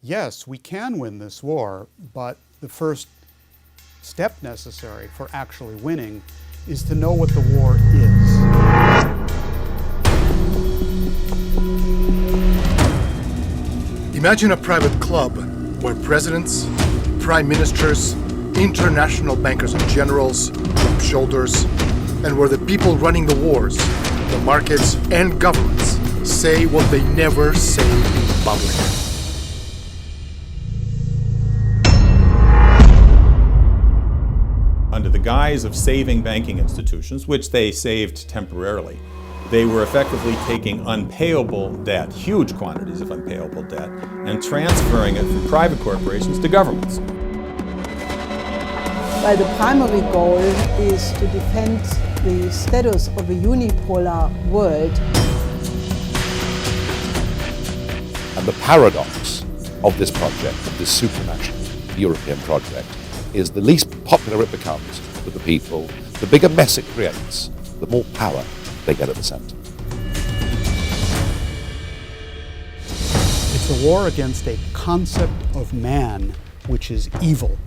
yes, we can win this war, but the first step necessary for actually winning is to know what the war is. Imagine a private club where presidents, prime ministers, international bankers and generals rub shoulders, and where the people running the wars, the markets and governments say what they never say in public. Under the guise of saving banking institutions, which they saved temporarily, they were effectively taking unpayable debt, huge quantities of unpayable debt, and transferring it from private corporations to governments. While the primary goal is to defend the status of a unipolar world. And the paradox of this project, of this supranational European project, is the least popular it becomes with the people, the bigger mess it creates, the more power they get at the center. It's a war against a concept of man which is evil.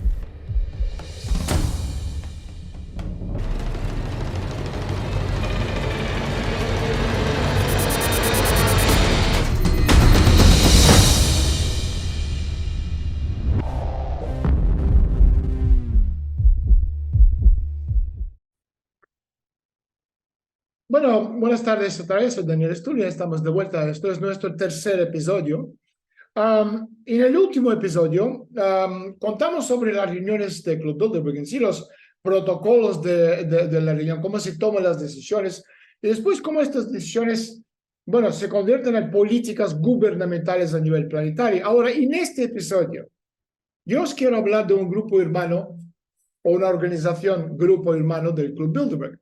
Bueno, buenas tardes otra vez, soy Daniel Sturia, estamos de vuelta, esto es nuestro tercer episodio. En el último episodio contamos sobre las reuniones de Club Bilderberg, en sí los protocolos de la reunión, cómo se toman las decisiones y después cómo estas decisiones, bueno, se convierten en políticas gubernamentales a nivel planetario. Ahora, en este episodio, yo os quiero hablar de un grupo hermano o una organización grupo hermano del Club Bilderberg.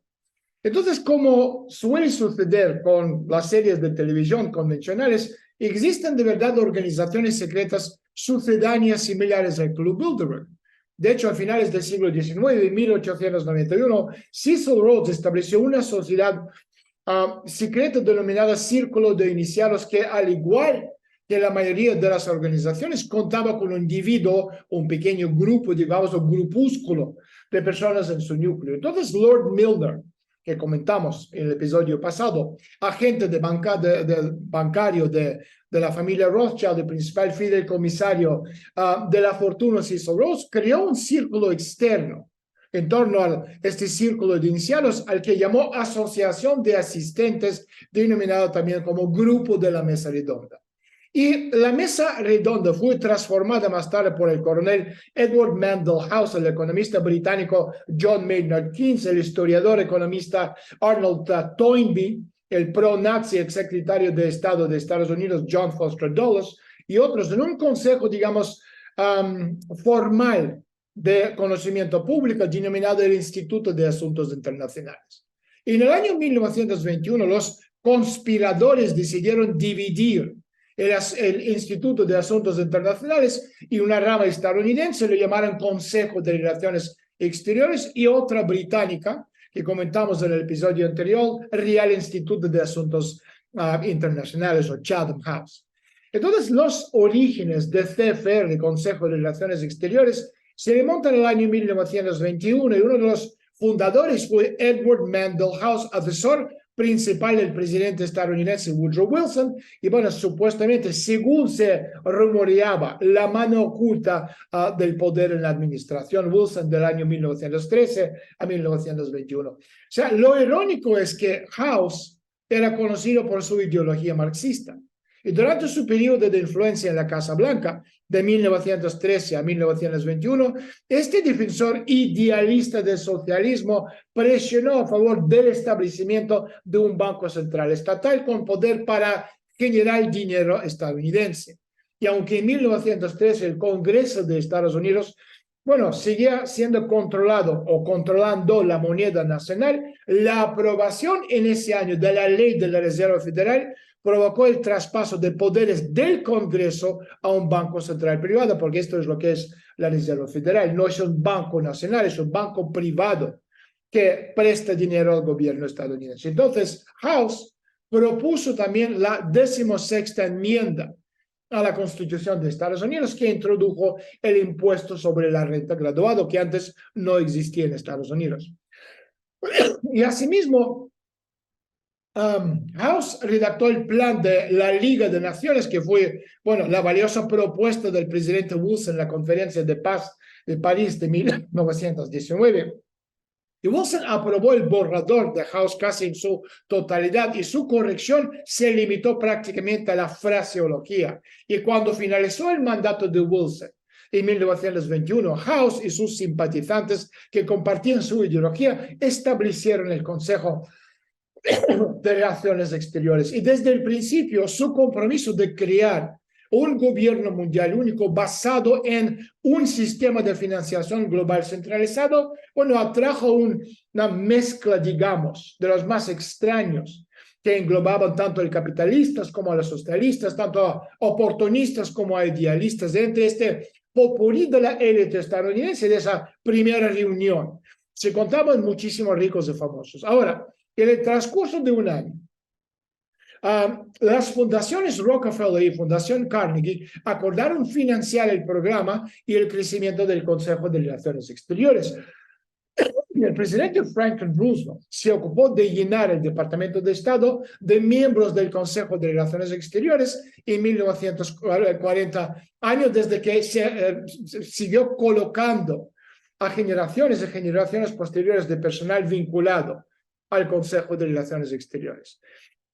Entonces, como suele suceder con las series de televisión convencionales, existen de verdad organizaciones secretas sucedáneas similares al Club Bilderberg. De hecho, a finales del siglo XIX, en 1891, Cecil Rhodes estableció una sociedad secreta denominada Círculo de Iniciados, que al igual que la mayoría de las organizaciones, contaba con un individuo, un pequeño grupo, digamos, un grupúsculo de personas en su núcleo. Entonces, Lord Milner, que comentamos en el episodio pasado, agente bancario de la familia Rothschild, el principal fideicomisario de la fortuna Cecil Rhodes, creó un círculo externo en torno a este círculo de iniciados, al que llamó Asociación de Asistentes, denominado también como Grupo de la Mesa Redonda. Y la mesa redonda fue transformada más tarde por el coronel Edward Mandell House, el economista británico John Maynard Keynes, el historiador economista Arnold Toynbee, el pro-nazi exsecretario de Estado de Estados Unidos John Foster Dulles y otros, en un consejo, digamos, formal de conocimiento público denominado el Instituto de Asuntos Internacionales. En el año 1921, los conspiradores decidieron dividir el Instituto de Asuntos Internacionales y una rama estadounidense, lo llamaron Consejo de Relaciones Exteriores, y otra británica, que comentamos en el episodio anterior, Real Instituto de Asuntos Internacionales, o Chatham House. Entonces, los orígenes de CFR, Consejo de Relaciones Exteriores, se remontan al año 1921, y uno de los fundadores fue Edward Mandell House, asesor principal del presidente estadounidense Woodrow Wilson, y bueno, supuestamente, según se rumoreaba, la mano oculta del poder en la administración Wilson del año 1913 a 1921. O sea, lo irónico es que House era conocido por su ideología marxista, y durante su periodo de influencia en la Casa Blanca, de 1913 a 1921, este defensor idealista del socialismo presionó a favor del establecimiento de un banco central estatal con poder para generar dinero estadounidense. Y aunque en 1913 el Congreso de Estados Unidos, bueno, seguía siendo controlado o controlando la moneda nacional, la aprobación en ese año de la ley de la Reserva Federal provocó el traspaso de poderes del Congreso a un banco central privado, porque esto es lo que es la Reserva Federal. No es un banco nacional, es un banco privado que presta dinero al gobierno estadounidense. Entonces, House propuso también la 16ª enmienda, a la Constitución de Estados Unidos, que introdujo el impuesto sobre la renta graduado, que antes no existía en Estados Unidos. Y asimismo, House redactó el plan de la Liga de Naciones, que fue, bueno, la valiosa propuesta del presidente Wilson en la Conferencia de Paz de París de 1919. Y Wilson aprobó el borrador de House casi en su totalidad, y su corrección se limitó prácticamente a la fraseología. Y cuando finalizó el mandato de Wilson en 1921, House y sus simpatizantes que compartían su ideología establecieron el Consejo de Relaciones Exteriores. Y desde el principio, su compromiso de crear un gobierno mundial único basado en un sistema de financiación global centralizado, bueno, atrajo una mezcla, digamos, de los más extraños, que englobaban tanto a capitalistas como a los socialistas, tanto a oportunistas como a idealistas, entre este popurrí de la élite estadounidense de esa primera reunión. Se contaban muchísimos ricos y famosos. Ahora, en el transcurso de un año, las fundaciones Rockefeller y Fundación Carnegie acordaron financiar el programa y el crecimiento del Consejo de Relaciones Exteriores. Y el presidente Franklin Roosevelt se ocupó de llenar el Departamento de Estado de miembros del Consejo de Relaciones Exteriores en 1940, años desde que se siguió colocando a generaciones y generaciones posteriores de personal vinculado al Consejo de Relaciones Exteriores.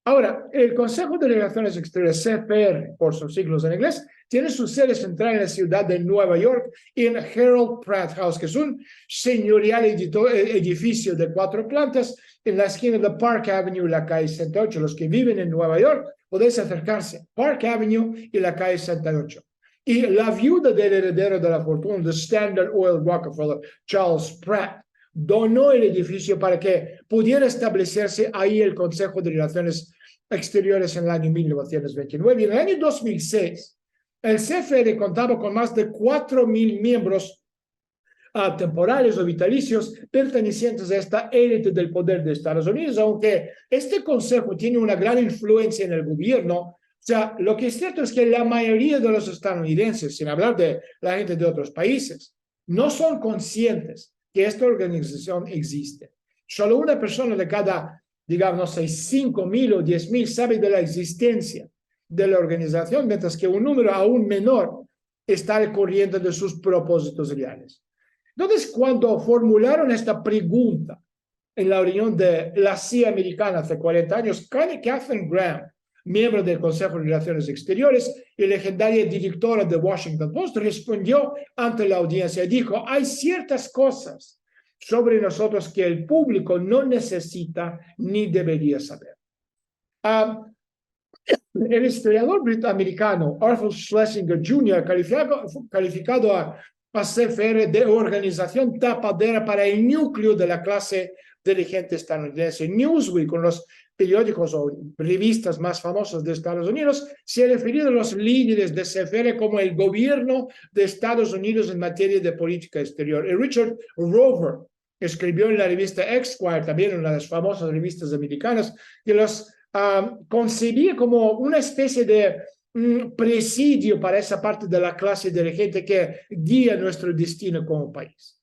Ahora, el Consejo de Relaciones Exteriores, CPR, por sus siglos en inglés, tiene su sede central en la ciudad de Nueva York, en Harold Pratt House, que es un señorial edificio de 4 plantas en la esquina de Park Avenue y la calle 68. Los que viven en Nueva York, podéis acercarse. Park Avenue y la calle 68. Y la viuda del heredero de la fortuna de Standard Oil Rockefeller, Charles Pratt, donó el edificio para que pudiera establecerse ahí el Consejo de Relaciones Exteriores en el año 1929. Y en el año 2006, el CFR contaba con más de 4,000 miembros temporales o vitalicios pertenecientes a esta élite del poder de Estados Unidos, aunque este consejo tiene una gran influencia en el gobierno. O sea, lo que es cierto es que la mayoría de los estadounidenses, sin hablar de la gente de otros países, no son conscientes que esta organización existe. Solo una persona de cada, digamos, no sé, 5,000 o 10,000 sabe de la existencia de la organización, mientras que un número aún menor está al corriente de sus propósitos reales. Entonces, cuando formularon esta pregunta en la reunión de la CIA americana hace 40 años, Katharine Graham, miembro del Consejo de Relaciones Exteriores y legendaria directora de Washington Post, respondió ante la audiencia y dijo: hay ciertas cosas sobre nosotros que el público no necesita ni debería saber. El historiador americano Arthur Schlesinger Jr. calificado a CFR de organización tapadera para el núcleo de la clase dirigente estadounidense. Newsweek, con los periódicos o revistas más famosas de Estados Unidos, se ha referido a los líderes de CFR como el gobierno de Estados Unidos en materia de política exterior. Y Richard Rover escribió en la revista Esquire, también una de las famosas revistas americanas, que los concebía como una especie de presidio para esa parte de la clase dirigente que guía nuestro destino como país.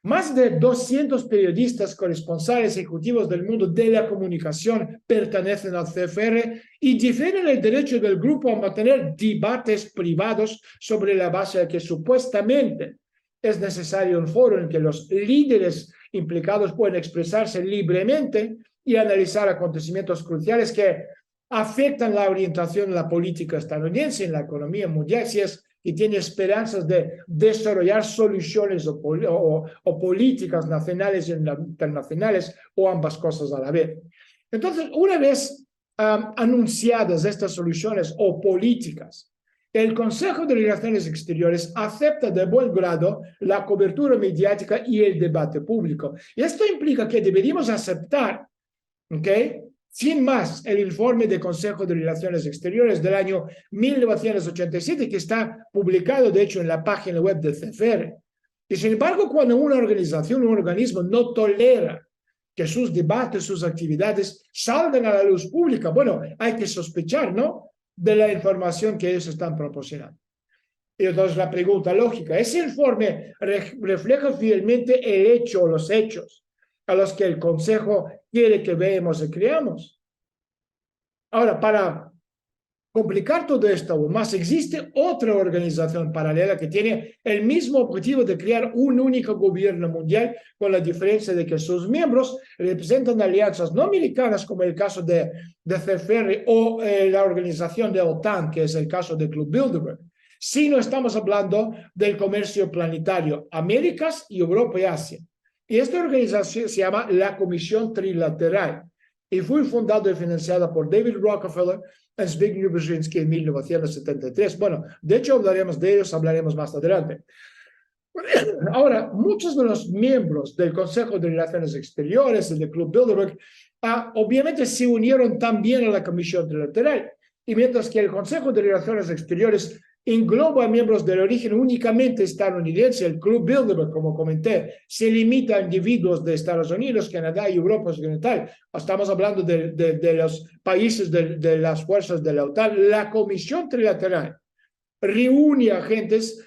Más de 200 periodistas, corresponsales ejecutivos del mundo de la comunicación pertenecen al CFR y defienden el derecho del grupo a mantener debates privados sobre la base de que supuestamente es necesario un foro en que los líderes implicados pueden expresarse libremente y analizar acontecimientos cruciales que afectan la orientación de la política estadounidense en la economía mundial, si es que tiene esperanzas de desarrollar soluciones o políticas nacionales e internacionales, o ambas cosas a la vez. Entonces, una vez anunciadas estas soluciones o políticas, el Consejo de Relaciones Exteriores acepta de buen grado la cobertura mediática y el debate público. Y esto implica que deberíamos aceptar, ¿ok?, sin más, el informe del Consejo de Relaciones Exteriores del año 1987, que está publicado, de hecho, en la página web del CFR. Y sin embargo, cuando una organización, un organismo no tolera que sus debates, sus actividades salgan a la luz pública, bueno, hay que sospechar, ¿no?, de la información que ellos están proporcionando. Y entonces la pregunta lógica, ¿ese informe refleja fielmente el hecho o los hechos a los que el Consejo quiere que veamos y creamos? Ahora, para complicar todo esto aún más, existe otra organización paralela que tiene el mismo objetivo de crear un único gobierno mundial, con la diferencia de que sus miembros representan alianzas no americanas, como el caso de CFR o la organización de OTAN, que es el caso de Club Bilderberg, sino estamos hablando del comercio planetario, Américas y Europa y Asia. Y esta organización se llama la Comisión Trilateral y fue fundada y financiada por David Rockefeller y Zbigniew Brzezinski en 1973. Bueno, de hecho hablaremos de ellos, hablaremos más adelante. Ahora, muchos de los miembros del Consejo de Relaciones Exteriores y del Club Bilderberg obviamente se unieron también a la Comisión Trilateral. Y mientras que el Consejo de Relaciones Exteriores engloba a miembros del origen únicamente estadounidense, el Club Bilderberg, como comenté, se limita a individuos de Estados Unidos, Canadá y Europa Occidental. Estamos hablando de los países de las fuerzas de la OTAN. La Comisión Trilateral reúne agentes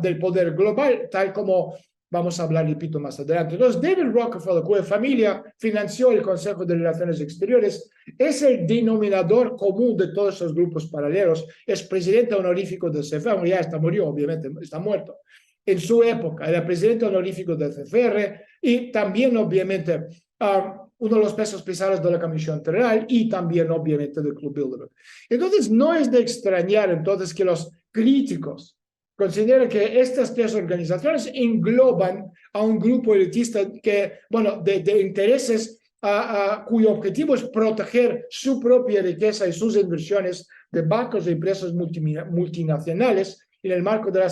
del poder global, tal como vamos a hablar, repito, más adelante. Entonces, David Rockefeller, cuya familia financió el Consejo de Relaciones Exteriores, es el denominador común de todos esos grupos paralelos. Es presidente honorífico del CFR, ya murió, obviamente, está muerto. En su época, era presidente honorífico del CFR y también, obviamente, uno de los pesos pesados de la Comisión Federal y también, obviamente, del Club Bilderberg. Entonces, no es de extrañar, entonces, que los críticos considera que estas tres organizaciones engloban a un grupo elitista que, bueno, de intereses cuyo objetivo es proteger su propia riqueza y sus inversiones de bancos e empresas multinacionales en el marco de la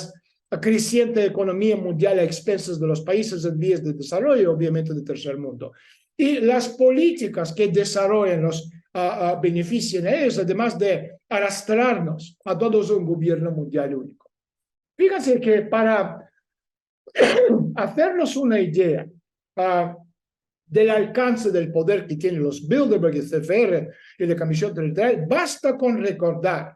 creciente economía mundial a expensas de los países en vías de desarrollo, obviamente del tercer mundo. Y las políticas que desarrollan los benefician a ellos, además de arrastrarnos a todos un gobierno mundial único. Fíjense que para hacernos una idea del alcance del poder que tienen los Bilderberg y CFR y la Comisión Trilateral, basta con recordar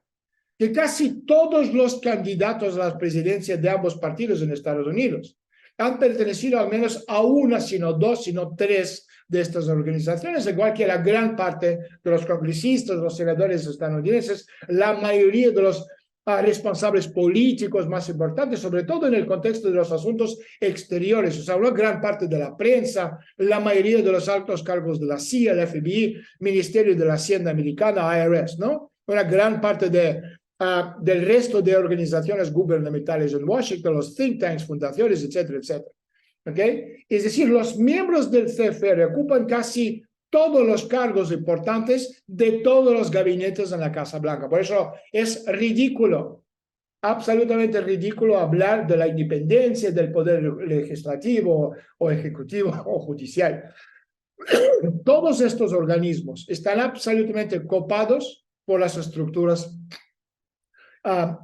que casi todos los candidatos a la presidencia de ambos partidos en Estados Unidos han pertenecido al menos a una, sino dos, sino tres de estas organizaciones, igual que la gran parte de los congresistas, los senadores estadounidenses, la mayoría de los responsables políticos más importantes, sobre todo en el contexto de los asuntos exteriores. O sea, una gran parte de la prensa, la mayoría de los altos cargos de la CIA, el FBI, Ministerio de la Hacienda Americana, IRS, ¿no? Una gran parte del resto de organizaciones gubernamentales en Washington, los think tanks, fundaciones, etcétera, etcétera. ¿Okay? Es decir, los miembros del CFR ocupan casi todos los cargos importantes de todos los gabinetes en la Casa Blanca. Por eso es ridículo, absolutamente ridículo hablar de la independencia del poder legislativo o ejecutivo o judicial. Todos estos organismos están absolutamente copados por las estructuras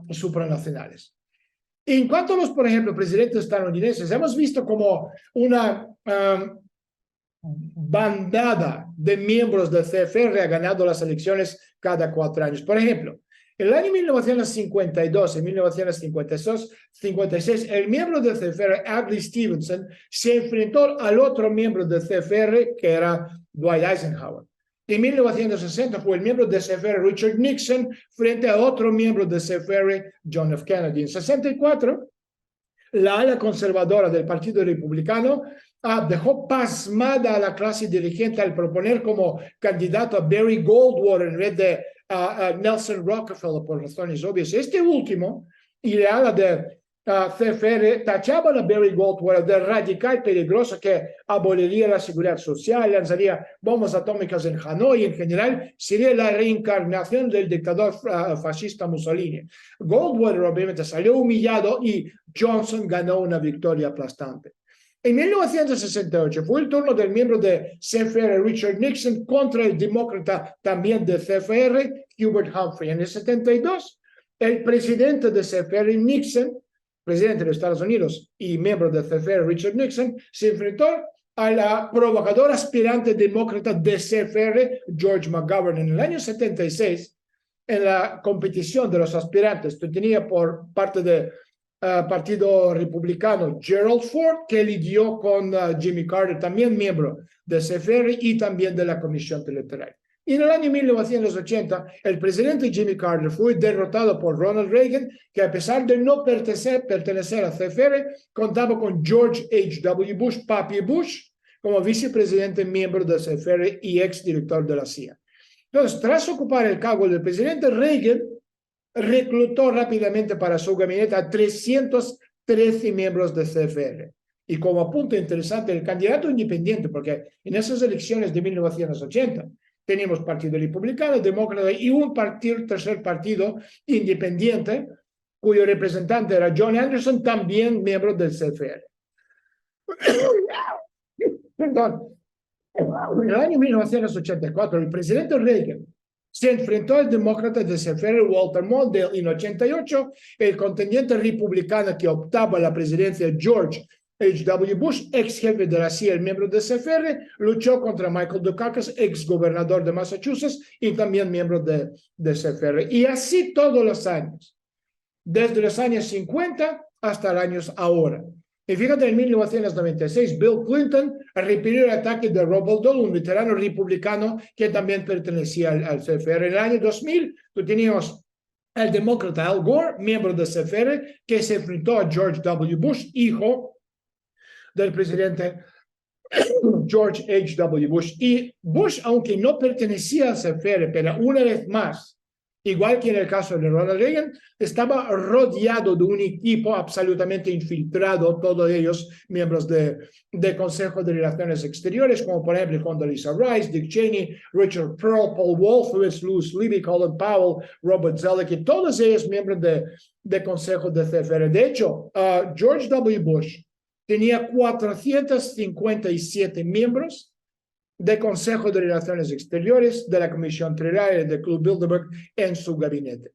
supranacionales. En cuanto a los, por ejemplo, presidentes estadounidenses, hemos visto como una bandada de miembros del CFR ha ganado las elecciones cada 4 años. Por ejemplo, en el año 1952 y 1956, el miembro del CFR, Adlai Stevenson, se enfrentó al otro miembro del CFR, que era Dwight Eisenhower. En 1960 fue el miembro del CFR, Richard Nixon, frente a otro miembro del CFR, John F. Kennedy. En 64, la ala conservadora del Partido Republicano dejó pasmada a la clase dirigente al proponer como candidato a Barry Goldwater en vez de Nelson Rockefeller por razones obvias. Este último y la ala de CFR tachaban a Barry Goldwater de radical peligroso que aboliría la seguridad social, lanzaría bombas atómicas en Hanoi y en general sería la reencarnación del dictador fascista Mussolini. Goldwater obviamente salió humillado y Johnson ganó una victoria aplastante. En 1968 fue el turno del miembro de CFR Richard Nixon contra el demócrata también de CFR Hubert Humphrey. En el 72 el presidente de CFR Nixon, presidente de Estados Unidos y miembro de CFR Richard Nixon, se enfrentó a la provocadora aspirante demócrata de CFR George McGovern. En el año 76 en la competición de los aspirantes, tú tenías por parte del Partido Republicano Gerald Ford, que lidió con Jimmy Carter, también miembro de CFR y también de la Comisión Electoral. Y en el año 1980, el presidente Jimmy Carter fue derrotado por Ronald Reagan, que a pesar de no pertenecer a CFR, contaba con George H.W. Bush, Papi Bush, como vicepresidente miembro de CFR y exdirector de la CIA. Entonces, tras ocupar el cargo del presidente, Reagan reclutó rápidamente para su gabinete a 313 miembros de CFR. Y como punto interesante, el candidato independiente, porque en esas elecciones de 1980 teníamos Partido Republicano, Demócrata y un tercer partido independiente, cuyo representante era John Anderson, también miembro del CFR. Perdón. En el año 1984, el presidente Reagan se enfrentó al demócrata de CFR Walter Mondale. En 88, el contendiente republicano que optaba a la presidencia George H.W. Bush, ex jefe de la CIA, el miembro de CFR, luchó contra Michael Dukakis, ex gobernador de Massachusetts y también miembro de CFR. Y así todos los años, desde los años 50 hasta los años ahora. Y fíjate, en 1996, Bill Clinton repelió el ataque de Robert Dole, un veterano republicano que también pertenecía al CFR. En el año 2000, tú tenías al demócrata Al Gore, miembro de CFR, que se enfrentó a George W. Bush, hijo del presidente George H.W. Bush. Y Bush, aunque no pertenecía al CFR, pero una vez más, igual que en el caso de Ronald Reagan, estaba rodeado de un equipo absolutamente infiltrado, todos ellos miembros de Consejo de Relaciones Exteriores, como por ejemplo Condoleezza Rice, Dick Cheney, Richard Pearl, Paul Wolfowitz, Louis Libby, Colin Powell, Robert Zellick, todos ellos miembros de Consejo de CFR. De hecho, George W. Bush tenía 457 miembros de Consejo de Relaciones Exteriores, de la Comisión Federal, del Club Bilderberg en su gabinete.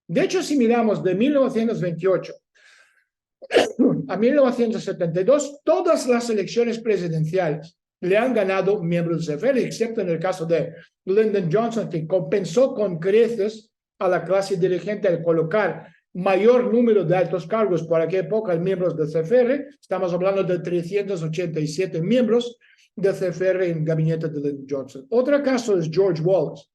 De hecho, si miramos de 1928 a 1972, todas las elecciones presidenciales le han ganado miembros del CFR, excepto en el caso de Lyndon Johnson, que compensó con creces a la clase dirigente al colocar mayor número de altos cargos por aquella época en miembros del CFR. Estamos hablando de 387 miembros de CFR en el gabinete de Lyndon Johnson. Otro caso es George Wallace,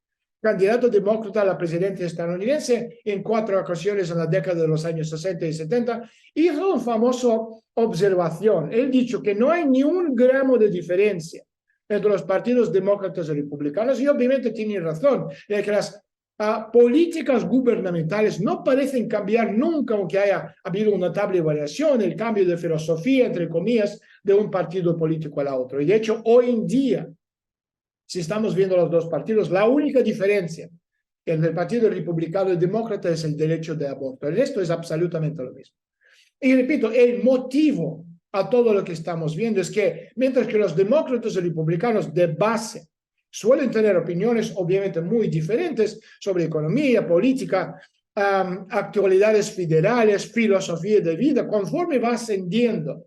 candidato demócrata a la presidencia estadounidense en 4 ocasiones en la década de los años 60 y 70, hizo una famosa observación. Él dijo que no hay ni un gramo de diferencia entre los partidos demócratas y republicanos, y obviamente tiene razón, ya que las políticas gubernamentales no parecen cambiar nunca, aunque haya habido una notable variación, el cambio de filosofía, entre comillas, de un partido político al otro. Y de hecho, hoy en día, si estamos viendo los dos partidos, la única diferencia entre el Partido Republicano y Demócrata es el derecho de aborto. El resto es absolutamente lo mismo. Y repito, el motivo a todo lo que estamos viendo es que mientras que los demócratas y republicanos de base suelen tener opiniones obviamente muy diferentes sobre economía, política, actualidades federales, filosofía de vida, conforme va ascendiendo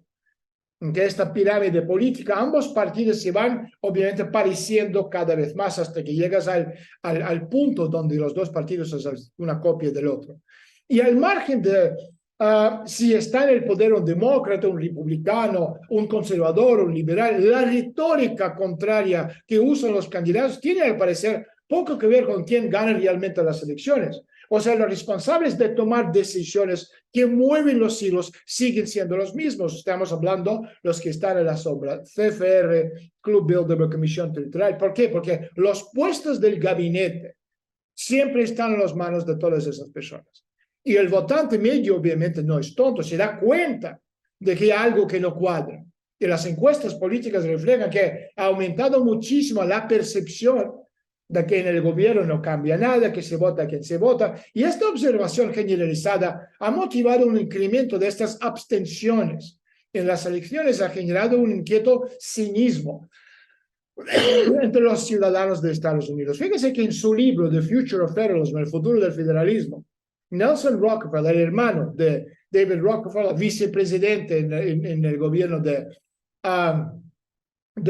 que esta pirámide política, ambos partidos se van obviamente pareciendo cada vez más hasta que llegas al punto donde los dos partidos son una copia del otro. Y al margen de si está en el poder un demócrata, un republicano, un conservador, un liberal, la retórica contraria que usan los candidatos tiene al parecer poco que ver con quién gana realmente las elecciones. O sea, los responsables de tomar decisiones que mueven los hilos siguen siendo los mismos. Estamos hablando los que están en la sombra, CFR, Club Bilderberg, Comisión Territorial. ¿Por qué? Porque los puestos del gabinete siempre están en las manos de todas esas personas. Y el votante medio obviamente no es tonto, se da cuenta de que hay algo que no cuadra. Y las encuestas políticas reflejan que ha aumentado muchísimo la percepción de que en el gobierno no cambia nada, que se vota a quien se vota. Y esta observación generalizada ha motivado un incremento de estas abstenciones en las elecciones, ha generado un inquieto cinismo entre los ciudadanos de Estados Unidos. Fíjese que en su libro The Future of Federalism, El futuro del federalismo, Nelson Rockefeller, el hermano de David Rockefeller, vicepresidente en el gobierno de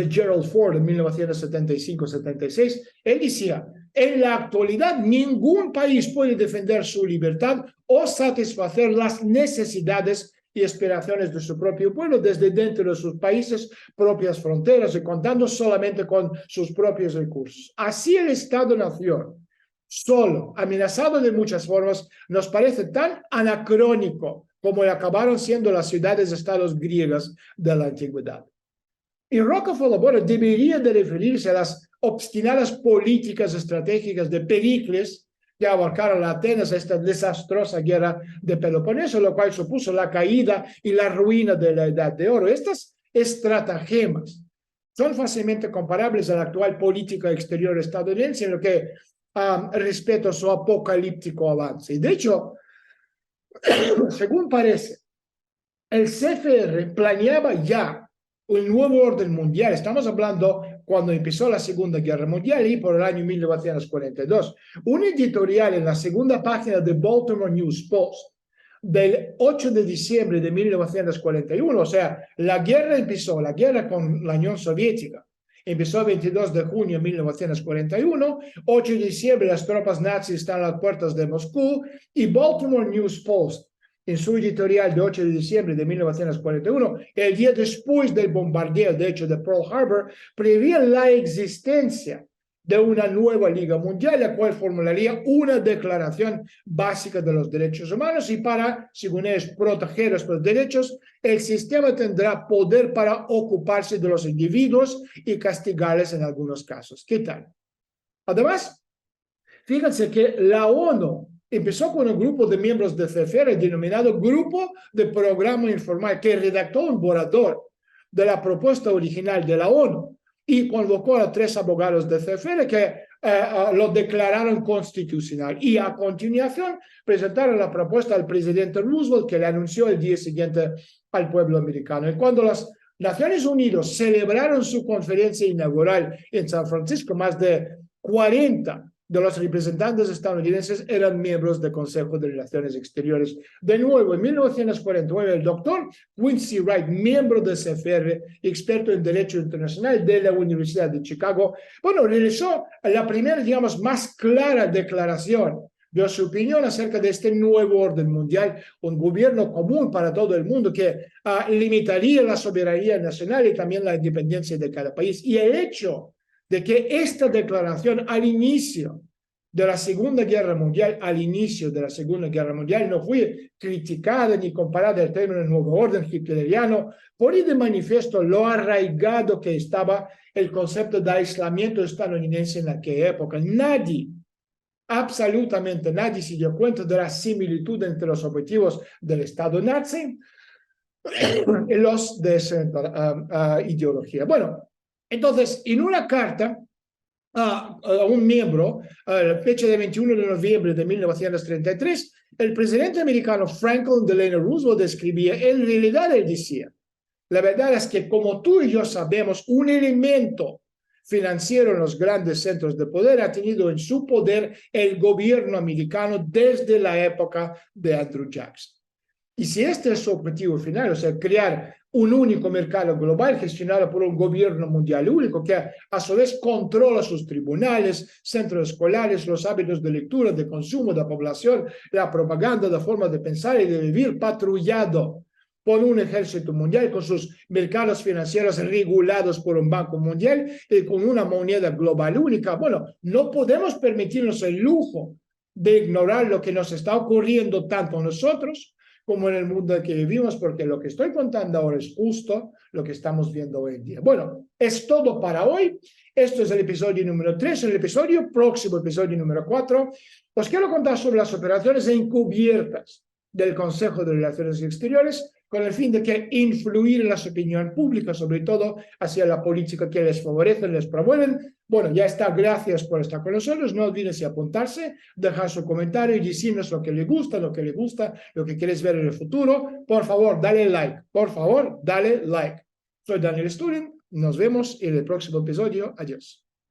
Gerald Ford en 1975-76, él decía en la actualidad ningún país puede defender su libertad o satisfacer las necesidades y aspiraciones de su propio pueblo desde dentro de sus países, propias fronteras y contando solamente con sus propios recursos. Así el Estado-nación, solo, amenazado de muchas formas, nos parece tan anacrónico como acabaron siendo las ciudades-estados griegas de la antigüedad. Y Rockefeller, bueno, debería de referirse a las obstinadas políticas estratégicas de Pericles que abarcaron a Atenas, esta desastrosa guerra de Peloponeso, lo cual supuso la caída y la ruina de la Edad de Oro. Estas estratagemas son fácilmente comparables a la actual política exterior estadounidense en lo que respecta a su apocalíptico avance. Y de hecho, según parece, el CFR planeaba ya un nuevo orden mundial. Estamos hablando cuando empezó la Segunda Guerra Mundial y por el año 1942. Un editorial en la segunda página de Baltimore News Post del 8 de diciembre de 1941, o sea, la guerra con la Unión Soviética, empezó el 22 de junio de 1941, 8 de diciembre las tropas nazis están a las puertas de Moscú y Baltimore News Post, en su editorial de 8 de diciembre de 1941, el día después del bombardeo, de hecho, de Pearl Harbor, preveía la existencia de una nueva Liga Mundial, la cual formularía una declaración básica de los derechos humanos y para, según ellos, proteger los derechos, el sistema tendrá poder para ocuparse de los individuos y castigarles en algunos casos. ¿Qué tal? Además, fíjense que la ONU empezó con un grupo de miembros de CFR denominado Grupo de Programa Informal, que redactó un borrador de la propuesta original de la ONU y convocó a 3 abogados de CFR que lo declararon constitucional. Y a continuación presentaron la propuesta al presidente Roosevelt, que le anunció el día siguiente al pueblo americano. Y cuando las Naciones Unidas celebraron su conferencia inaugural en San Francisco, más de 40 de los representantes estadounidenses eran miembros del Consejo de Relaciones Exteriores. De nuevo, en 1949, el doctor Quincy Wright, miembro del CFR, experto en Derecho Internacional de la Universidad de Chicago, bueno, realizó la primera, digamos, más clara declaración de su opinión acerca de este nuevo orden mundial, un gobierno común para todo el mundo que limitaría la soberanía nacional y también la independencia de cada país. Y el hecho de que esta declaración al inicio de la Segunda Guerra Mundial, no fue criticada ni comparada al término nuevo orden hitleriano, pone de manifiesto lo arraigado que estaba el concepto de aislamiento estadounidense en aquella época. Nadie, absolutamente nadie, se dio cuenta de la similitud entre los objetivos del Estado nazi y los de esa ideología. Bueno, entonces, en una carta a un miembro, a la fecha de 21 de noviembre de 1933, el presidente americano Franklin Delano Roosevelt escribía, en realidad él decía, la verdad es que como tú y yo sabemos, un elemento financiero en los grandes centros de poder ha tenido en su poder el gobierno americano desde la época de Andrew Jackson. Y si este es su objetivo final, o sea, crear un único mercado global gestionado por un gobierno mundial único que a su vez controla sus tribunales, centros escolares, los hábitos de lectura, de consumo de la población, la propaganda, la forma de pensar y de vivir, patrullado por un ejército mundial con sus mercados financieros regulados por un banco mundial y con una moneda global única. Bueno, no podemos permitirnos el lujo de ignorar lo que nos está ocurriendo tanto a nosotros como en el mundo en que vivimos, porque lo que estoy contando ahora es justo lo que estamos viendo hoy en día. Bueno, es todo para hoy. Esto es el episodio número 3. En el próximo episodio número 4, os quiero contar sobre las operaciones encubiertas del Consejo de Relaciones Exteriores con el fin de que influir en la opinión pública, sobre todo hacia la política que les favorecen, les promueven. Bueno, ya está. Gracias por estar con nosotros. No olvides apuntarse, dejar su comentario y decirnos lo que le gusta, lo que quieres ver en el futuro. Por favor, dale like. Por favor, dale like. Soy Daniel Stulin. Nos vemos en el próximo episodio. Adiós.